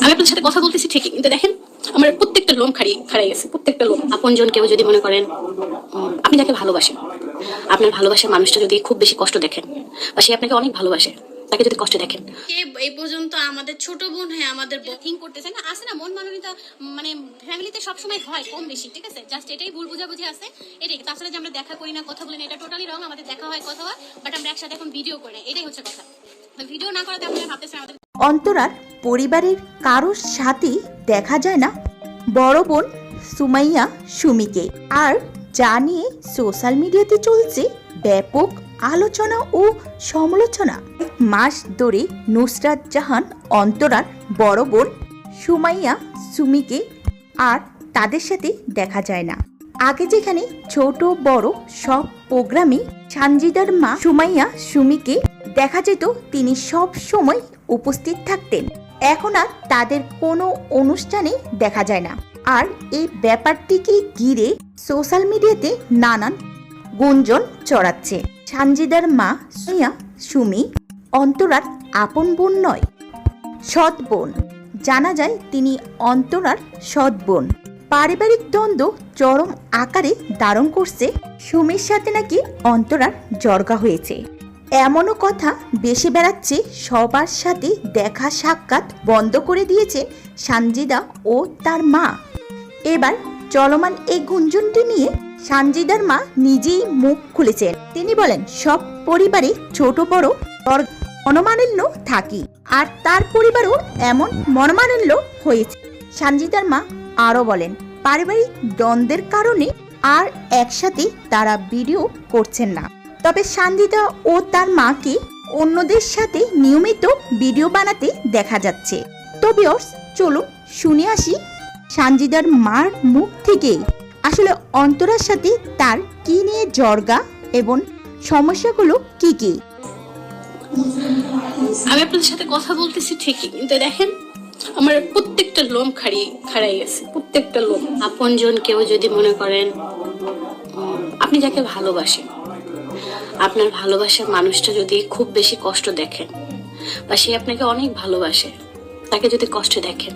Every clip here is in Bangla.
আমি আপনার সাথে কথা বলতেছি ঠিকই, কিন্তু দেখেন আমার প্রত্যেকটা লোম খাড়াই গেছে, প্রত্যেকটা লোম। আপনজন কেউ যদি মনে করেন আপনি যাকে ভালোবাসেন, আপনার ভালোবাসার মানুষটা যদি খুব বেশি কষ্ট দেখেন বা সে আপনাকে অনেক ভালোবাসে, তাকে যদি কষ্ট দেখেন, এই পর্যন্ত আমাদের ছোট বোন হয়ে আমাদের থিঙ্ক করতেছে না, আসে না মন মাননীয়তা, মানে ফ্যামিলিতে সবসময় হয় কম বেশি, ঠিক আছে, জাস্ট এটাই ভুল বোঝাবুঝি আছে, এটাই। তাছাড়া যে আমরা দেখা করি না, কথা বলি না, এটা টোটালি রং। আমাদের দেখা হয়, কথা হয়, বাট আমরা একসাথে এখন ভিডিও করি না, এটাই হচ্ছে কথা। ভিডিও না করাতে আপনারা ভাবতেছেন আমাদের। অন্তরার পরিবারের কারোর সাথেই দেখা যায় না বড় বোন সুমাইয়া সুমিকে। আর যা নিয়ে সোশ্যাল মিডিয়াতে চলছে ব্যাপক আলোচনা ও সমালোচনা। এক মাস ধরে নুসরাত জাহান অন্তরার বড় বোন সুমাইয়া সুমিকে আর তাদের সাথে দেখা যায় না। আগে যেখানে ছোট বড় সব প্রোগ্রামে সানজিদার মা সুমাইয়া সুমিকে দেখা যেত, তিনি সব সময় উপস্থিত থাকতেন। এখন আর তাদের কোনো অনুষ্ঠানে দেখা যায় না। আর এই ব্যাপারটিকে ঘিরে সোশ্যাল মিডিয়াতে নানান গুঞ্জন ছড়াচ্ছে। সানজিদার মা সুমাইয়া সুমি অন্তরার আপন বোন নয়, সৎ বোন। জানা যায় তিনি অন্তরার সৎ বোন। পারিবারিক দ্বন্দ্ব চরম আকারে ধারণ করছে। সুমির সাথে নাকি অন্তরার জর্গা হয়েছে, এমনও কথা বেশি বেড়াচ্ছে। সবার সাথে দেখা সাক্ষাৎ বন্ধ করে দিয়েছে সানজিদা ও তার মা। এবার চলমান এই গুঞ্জনটি নিয়ে সানজিদার মা নিজেই মুখ খুলেছেন। তিনি বলেন, সব পরিবারে ছোট বড় মনোমালিন্য থাকি, আর তার পরিবারও এমন মনোমালিন্য হয়েছে। সানজিদার মা আরও বলেন, পারিবারিক দ্বন্দ্বের কারণে আর একসাথে তারা ভিডিও করছেন না। তবে সানজিদা ও তার মাকে অন্যদের সাথে নিয়মিত ভিডিও বানাতে দেখা যাচ্ছে। তো ভিউয়ার্স, চলুন শুনে আসি সানজিদার মার মুখ থেকে আসলে অন্তরার সাথে তার কি নিয়ে জর্গা এবং সমস্যাগুলো কি কি। আমি আপনাদের সাথে কথা বলতেছি ঠিকই, কিন্তু দেখেন আমার প্রত্যেকটা লোম খাড়াই গেছে, প্রত্যেকটা লোম। আপনজন কেউ যদি মনে করেন আপনি যাকে ভালোবাসেন, আপনার ভালোবাসার মানুষটা যদি খুব বেশি কষ্ট দেখেন বা সে আপনাকে অনেক ভালোবাসে, তাকে যদি কষ্ট দেখেন,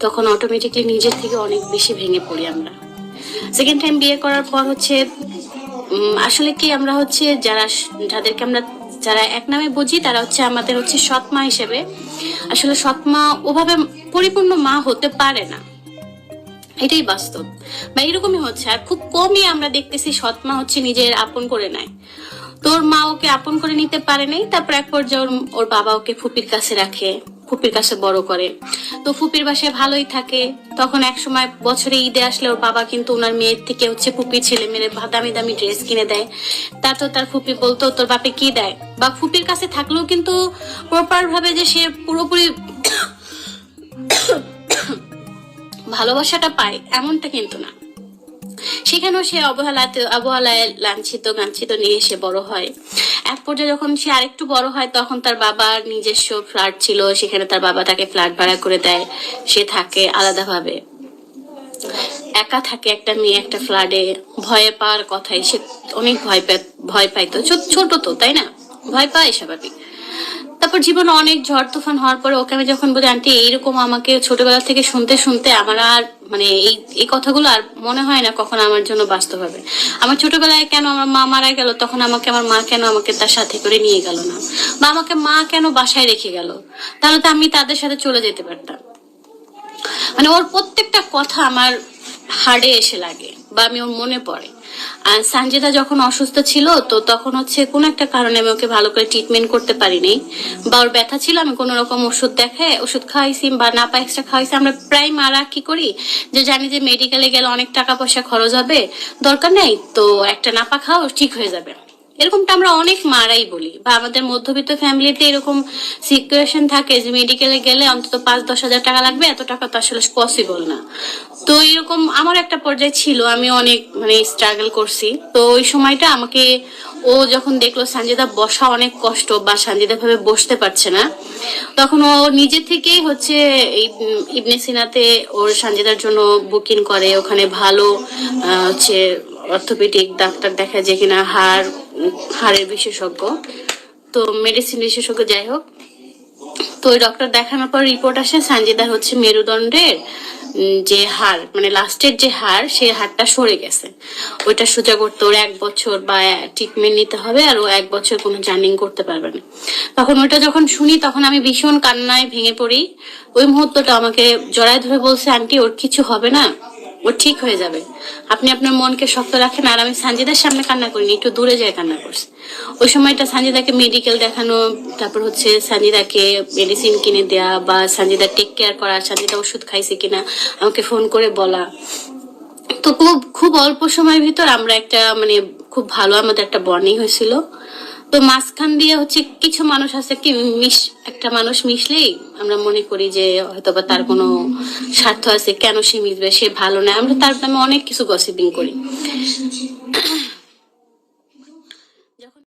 তখন অটোমেটিকলি নিজের থেকে অনেক বেশি ভেঙে পড়ি আমরা। সেকেন্ড টাইম বিয়ে করার পর হচ্ছে আসলে কি আমরা হচ্ছে যাদেরকে আমরা যারা এক নামে বুঝি, তারা হচ্ছে আমাদের হচ্ছে সৎ মা হিসেবে। আসলে সৎ মা ওভাবে পরিপূর্ণ মা হতে পারে না, এটাই বাস্তব, বা এরকমই হচ্ছে। আর খুব কমই আমরা দেখতেছি সৎ মা হচ্ছে নিজের আপন করে নেয়। তোর মা ওকে আপন করে নিতে পারে নাই, তারপর এক পর্যায়ে ওর বাবা ওকে ফুপির কাছে রাখে, ফুপির কাছে বড় করে। তো ফুপির বাসায় ভালোই থাকে। তখন এক সময় বছরে ঈদে আসলে ওর বাবা কিন্তু ওনার মেয়ের থেকে হচ্ছে ফুপির ছেলে মেয়ের দামি দামি ড্রেস কিনে দেয়। তার ফুপি বলতো তোর বাপে কি দেয়, বা ফুপির কাছে থাকলেও কিন্তু প্রপার ভাবে যে সে পুরোপুরি ভালোবাসাটা পায় এমনটা কিন্তু না। সেখানেও সে অবহেলায় লাঞ্ছিত নিয়ে সে বড় হয়। এক পর্যায়ে যখন সে আরেকটু বড় হয়, তখন তার বাবার নিজস্ব ফ্ল্যাট ছিল, সেখানে তার বাবা তাকে ফ্ল্যাট ভাড়া করে দেয়। সে থাকে আলাদাভাবে, একা থাকে একটা মেয়ে একটা ফ্ল্যাটে। ভয়ে পাওয়ার কথাই, সে অনেক ভয় পাইতো, ছোট তো তাই না, ভয় পায় স্বাভাবিক। তারপর জীবনে অনেক ঝড় তুফান হওয়ার পরে ওকে আমি যখন বলি, আন্টি এইরকম আমাকে ছোটবেলা থেকে শুনতে শুনতে আমার আর মানে এই কথাগুলো আর মনে হয় না কখন আমার জন্য বাস্তব হবে। আমার ছোটবেলায় কেন আমার মা মারা গেল, তখন আমাকে আমার মা কেন আমাকে তার সাথে করে নিয়ে গেল না, বা আমাকে মা কেন বাসায় রেখে গেল, তাহলে তো আমি তাদের সাথে চলে যেতে পারতাম। মানে ওর প্রত্যেকটা কথা আমার হাড়ে এসে লাগে, বা আমি ওর মনে পড়ে। আর সানজিদা যখন অসুস্থ ছিল, তো তখন হচ্ছে কোন একটা কারণে আমি ওকে ভালো করে ট্রিটমেন্ট করতে পারিনি, বা ওর ব্যথা ছিল, আমি কোন রকম ওষুধ খাওয়াইছি বা নাপা এক্সট্রা খাওয়াইছি। আমরা প্রায় মারা কি করি, যে জানি যে মেডিকেলে গেলে অনেক টাকা পয়সা খরচ হবে, দরকার নেই, তো একটা নাপা খাও ঠিক হয়ে যাবে। এরকমটা আমরা অনেক মারাই বলি, বা আমাদের মধ্যবিত্ত ফ্যামিলিতে এরকম সিচুয়েশন থাকে যে মেডিকেলে গেলে অন্তত 5-10 হাজার টাকা লাগবে, এত টাকা তো আসলে পসিবল না। তো এরকম আমার একটা পর্যায়ে ছিল, আমি অনেক মানে স্ট্রাগল করছি। তো ওই সময়টা আমাকে ও যখন দেখলো সানজিদা বসা অনেক কষ্ট, বা সানজিদা ভাবে বসতে পারছে না, তখন ও নিজে থেকেই হচ্ছে ইবনে সিনাতে ওর সানজিদার জন্য বুকিং করে। ওখানে ভালো হচ্ছে অর্থোপেডিক ডাক্তার দেখা যায় কিনা, হাড়ের বিশেষজ্ঞ, তো মেডিসিন বিশেষজ্ঞ, যাই হোক। তো ওই ডক্টর দেখানোর পর রিপোর্ট আসে সানজিদার হচ্ছে মেরুদণ্ডের যে হাড় মানে লাস্টের যে হাড় সেই হাড়টা সরে গেছে। ওইটা সোজা করতে ওর 1 বছর বা ট্রিটমেন্ট নিতে হবে, আর ও 1 বছর কোনো জার্নিং করতে পারবে না। তখন ওইটা যখন শুনি তখন আমি ভীষণ কান্নায় ভেঙে পড়ি। ওই মুহূর্তটা আমাকে জড়ায় ধরে বলছে, আন্টি ওর কিছু হবে না, ও ঠিক হয়ে যাবে, আপনি আপনার মনকে শক্ত রাখেন। আর আমি সানজিদার সামনে কান্না করিনি, একটু দূরে যেয়ে কান্না করছি। ওই সময়টা সানজিদাকে মেডিকেল দেখানো, তারপর হচ্ছে সানজিদাকে মেডিসিন কিনে দেয়া বা সানজিদা টেক কেয়ার করা, সানজিদা ওষুধ খাইছে কিনা আমাকে ফোন করে বলা। তো খুব খুব অল্প সময়ের ভিতর আমরা একটা মানে খুব ভালো আমাদের একটা বন্ডিং হয়েছিল। তো মাঝখান দিয়ে হচ্ছে কিছু মানুষ আছে কি একটা মানুষ মিশলেই আমরা মনে করি যে হয়তোবা তার কোনো স্বার্থ আছে, কেন সে মিশবে, সে ভালো না, আমরা তার নামে অনেক কিছু গসিপিং করি।